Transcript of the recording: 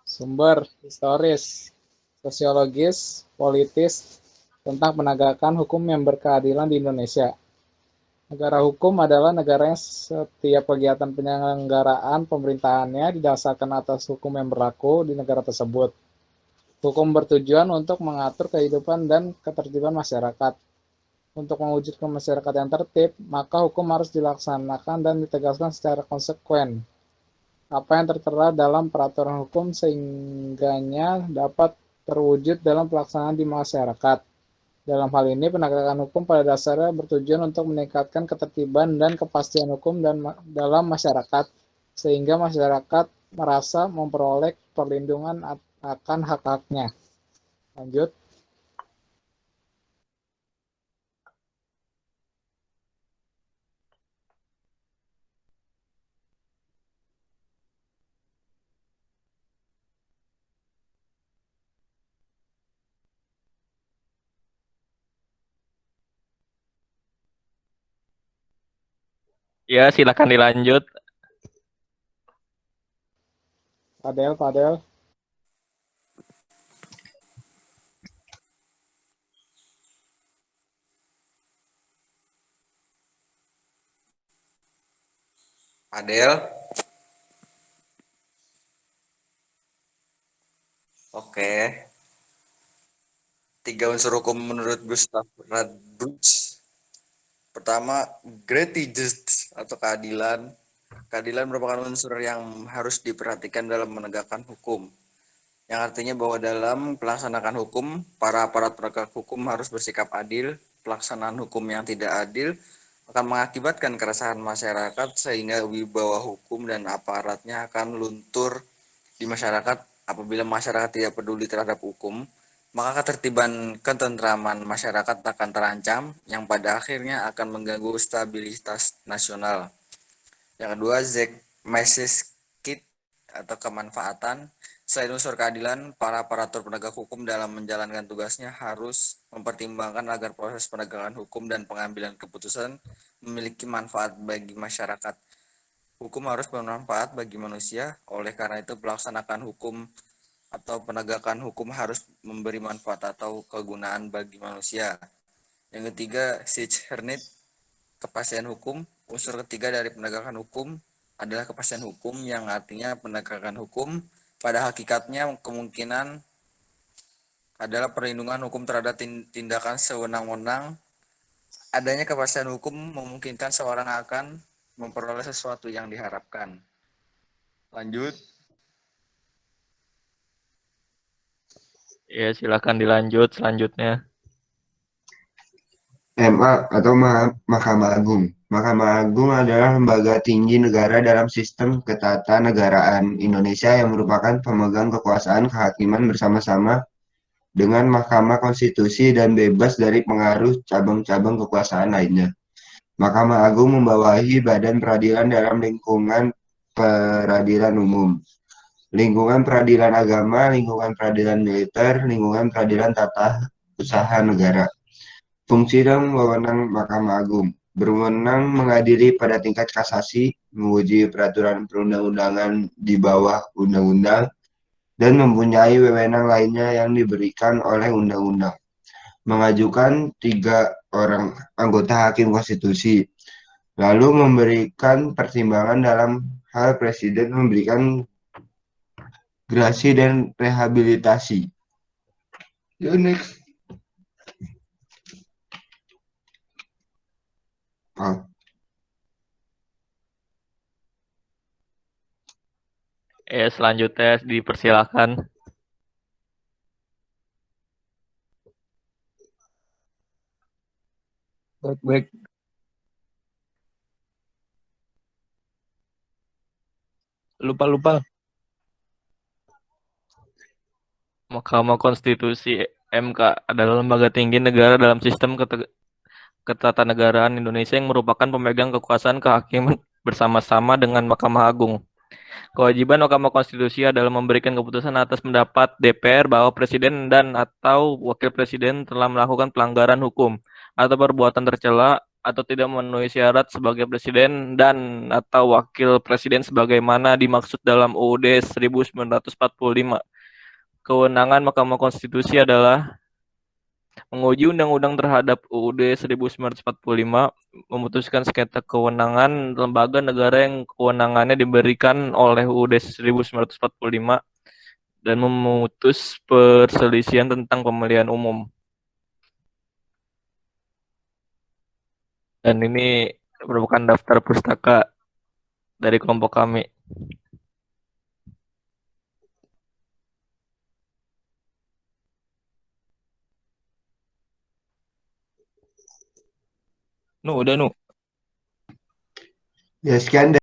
Sumber historis, sosiologis, politis, tentang penegakan hukum yang berkeadilan di Indonesia. Negara hukum adalah negara yang setiap kegiatan penyelenggaraan pemerintahannya didasarkan atas hukum yang berlaku di negara tersebut. Hukum bertujuan untuk mengatur kehidupan dan ketertiban masyarakat. Untuk mewujudkan masyarakat yang tertib, maka hukum harus dilaksanakan dan ditegaskan secara konsekuen. Apa yang tertera dalam peraturan hukum sehingganya dapat terwujud dalam pelaksanaan di masyarakat. Dalam hal ini, penegakan hukum pada dasarnya bertujuan untuk meningkatkan ketertiban dan kepastian hukum dalam masyarakat, sehingga masyarakat merasa memperoleh perlindungan akan hak-haknya. Lanjut. Ya, silakan dilanjut. Fadel. Adel, oke. 3 unsur hukum menurut Gustav Radbruch. Pertama, gratitude atau keadilan. Keadilan merupakan unsur yang harus diperhatikan dalam menegakkan hukum. Yang artinya bahwa dalam pelaksanaan hukum, para aparat penegak hukum harus bersikap adil. Pelaksanaan hukum yang tidak adil akan mengakibatkan keresahan masyarakat sehingga wibawa hukum dan aparatnya akan luntur di masyarakat. Apabila masyarakat tidak peduli terhadap hukum, maka ketertiban ketentraman masyarakat akan terancam yang pada akhirnya akan mengganggu stabilitas nasional. Yang kedua, Kit atau kemanfaatan. Selain unsur keadilan, para aparatur penegak hukum dalam menjalankan tugasnya harus mempertimbangkan agar proses penegakan hukum dan pengambilan keputusan memiliki manfaat bagi masyarakat. Hukum harus bermanfaat bagi manusia, oleh karena itu pelaksanaan hukum atau penegakan hukum harus memberi manfaat atau kegunaan bagi manusia. Yang ketiga, Sicherheit, kepastian hukum. Unsur ketiga dari penegakan hukum adalah kepastian hukum, yang artinya penegakan hukum pada hakikatnya kemungkinan adalah perlindungan hukum terhadap tindakan sewenang-wenang. Adanya kepastian hukum memungkinkan seorang akan memperoleh sesuatu yang diharapkan. Lanjut. Ya, silakan dilanjut selanjutnya. MA atau Mahkamah Agung. Mahkamah Agung adalah lembaga tinggi negara dalam sistem ketatanegaraan Indonesia yang merupakan pemegang kekuasaan kehakiman bersama-sama dengan Mahkamah Konstitusi dan bebas dari pengaruh cabang-cabang kekuasaan lainnya. Mahkamah Agung membawahi badan peradilan dalam lingkungan peradilan umum, lingkungan peradilan agama, lingkungan peradilan militer, lingkungan peradilan tata usaha negara. Fungsi dan wewenang Mahkamah Agung berwenang mengadili pada tingkat kasasi, menguji peraturan perundang-undangan di bawah undang-undang, dan mempunyai wewenang lainnya yang diberikan oleh undang-undang. Mengajukan 3 orang anggota hakim konstitusi, lalu memberikan pertimbangan dalam hal presiden memberikan gerasi dan rehabilitasi. Next. Selanjutnya dipersilakan. Baik. Lupa. Mahkamah Konstitusi MK adalah lembaga tinggi negara dalam sistem ketatanegaraan Indonesia yang merupakan pemegang kekuasaan kehakiman bersama-sama dengan Mahkamah Agung. Kewajiban Mahkamah Konstitusi adalah memberikan keputusan atas pendapat DPR bahwa presiden dan atau wakil presiden telah melakukan pelanggaran hukum atau perbuatan tercela atau tidak memenuhi syarat sebagai presiden dan atau wakil presiden sebagaimana dimaksud dalam UUD 1945. Kewenangan Mahkamah Konstitusi adalah menguji undang-undang terhadap UUD 1945, memutuskan sengketa kewenangan lembaga negara yang kewenangannya diberikan oleh UUD 1945, dan memutus perselisihan tentang pemilihan umum. Dan ini merupakan daftar pustaka dari kelompok kami. Udah. Ya, sekian